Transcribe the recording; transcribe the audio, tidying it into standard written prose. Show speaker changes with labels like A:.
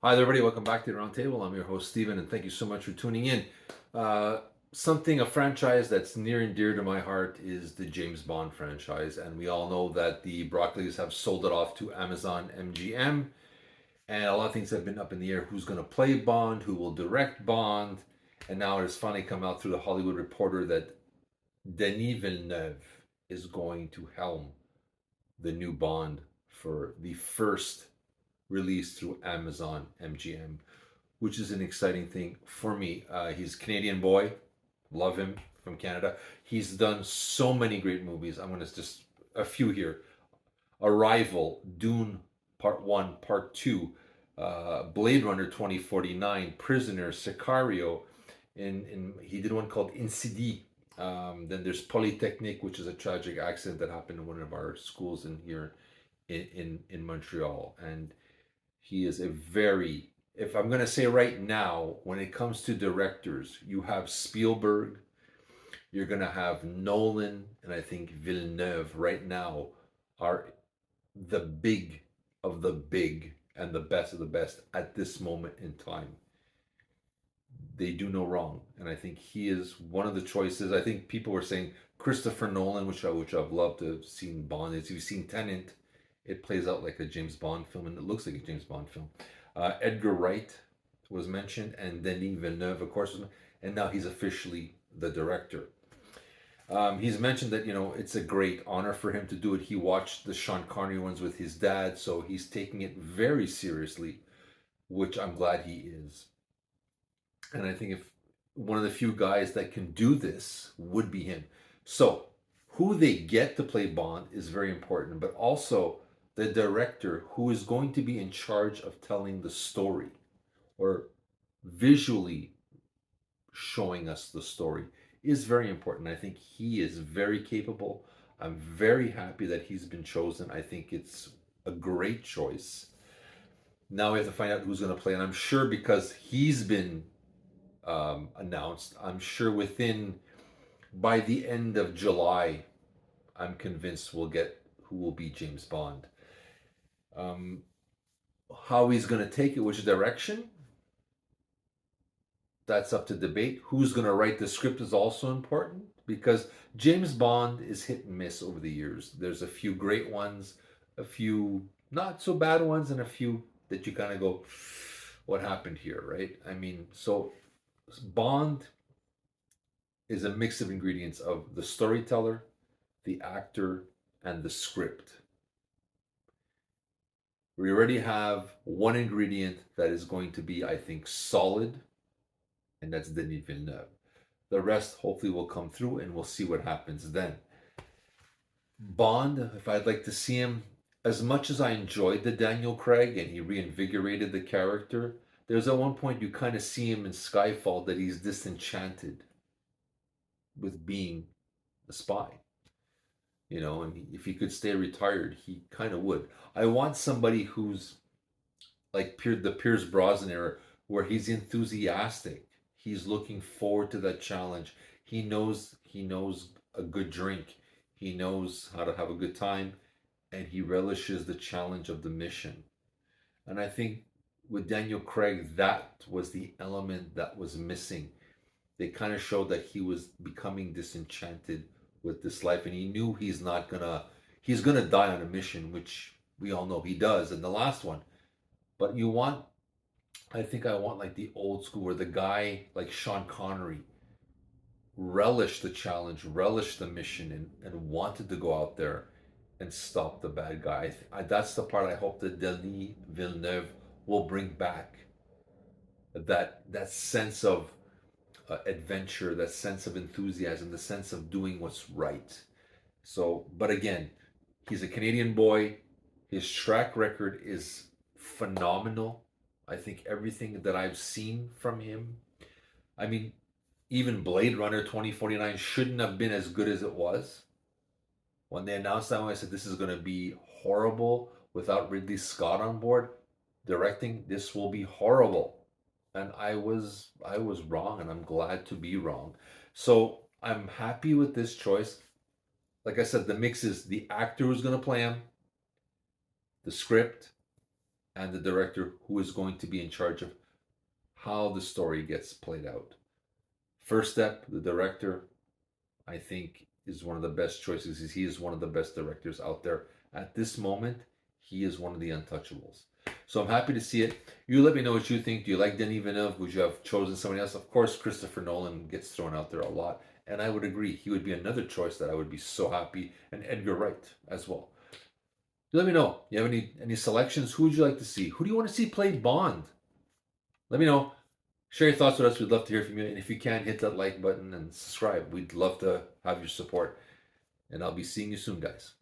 A: Hi, there, everybody. Welcome back to the Roundtable. I'm your host, Steven, and thank you so much for tuning in. Uh, a franchise that's near and dear to my heart is the James Bond franchise. And we all know that the Broccoli's have sold it off to Amazon MGM. And a lot of things have been up in the air. Who's going to play Bond? Who will direct Bond? And now it has finally come out through the Hollywood Reporter that Denis Villeneuve is going to helm the new Bond for the first release through Amazon MGM, which is an exciting thing for me. He's a Canadian boy, love him from Canada. He's done so many great movies. I'm going to just a few here: Arrival, Dune Part One, Part Two, Blade Runner 2049, Prisoner, Sicario. In he did one called Incidi. Then there's Polytechnique, which is a tragic accident that happened in one of our schools in here in Montreal, and he is a very, if I'm going to say right now, when it comes to directors, you have Spielberg, you're going to have Nolan, and I think Villeneuve right now are the big of the big and the best of the best at this moment in time. They do no wrong, and I think he is one of the choices. I think people were saying Christopher Nolan, which I've loved to have seen Bond. If you've seen Tenant, it plays out like a James Bond film, and it looks like a James Bond film. Edgar Wright was mentioned, and Denis Villeneuve, of course, and now he's officially the director. He's mentioned that it's a great honor for him to do it. He watched the Sean Connery ones with his dad, so he's taking it very seriously, which I'm glad he is. And I think if one of the few guys that can do this would be him. So who they get to play Bond is very important, but also the director who is going to be in charge of telling the story or visually showing us the story is very important. I think he is very capable. I'm very happy that he's been chosen. I think it's a great choice. Now we have to find out who's going to play, and I'm sure because he's been announced, I'm sure within by the end of July, I'm convinced we'll get who will be James Bond. Um, how he's going to take it, which direction, that's up to debate. Who's going to write the script is also important because James Bond is hit and miss over the years. There's a few great ones, a few not so bad ones, and a few that you kind of go, what happened here, right? I mean, so Bond is a mix of ingredients of the storyteller, the actor, and the script. We already have one ingredient that is going to be, I think, solid, and that's Denis Villeneuve. The rest hopefully will come through and we'll see what happens then. Bond, if I'd like to see him, as much as I enjoyed the Daniel Craig and he reinvigorated the character, there's at one point you kind of see him in Skyfall that he's disenchanted with being a spy. And if he could stay retired, he kind of would. I want somebody who's like the Pierce Brosnan era, where he's enthusiastic. He's looking forward to that challenge. He knows a good drink. He knows how to have a good time, and he relishes the challenge of the mission. And I think with Daniel Craig, that was the element that was missing. They kind of showed that he was becoming disenchanted with this life, and he knew he's gonna die on a mission, which we all know he does in the last one. But I think I want like the old school where the guy like Sean Connery relished the challenge, relished the mission, and wanted to go out there and stop the bad guy. That's the part I hope that Denis Villeneuve will bring back. That sense of adventure, that sense of enthusiasm, the sense of doing what's right. So, but again, he's a Canadian boy. His track record is phenomenal. I think everything that I've seen from him, I mean, even Blade Runner 2049 shouldn't have been as good as it was. When they announced that one, I said, this is going to be horrible without Ridley Scott on board directing. This will be horrible. And I was wrong, and I'm glad to be wrong. So I'm happy with this choice. Like I said, the mix is the actor who's going to play him, the script, and the director who is going to be in charge of how the story gets played out. First step, the director, I think, is one of the best choices. He is one of the best directors out there. At this moment, he is one of the untouchables. So I'm happy to see it. You let me know what you think. Do you like Denis Villeneuve? Would you have chosen somebody else? Of course, Christopher Nolan gets thrown out there a lot. And I would agree. He would be another choice that I would be so happy. And Edgar Wright as well. Let me know. You have any selections? Who would you like to see? Who do you want to see play Bond? Let me know. Share your thoughts with us. We'd love to hear from you. And if you can, hit that like button and subscribe. We'd love to have your support. And I'll be seeing you soon, guys.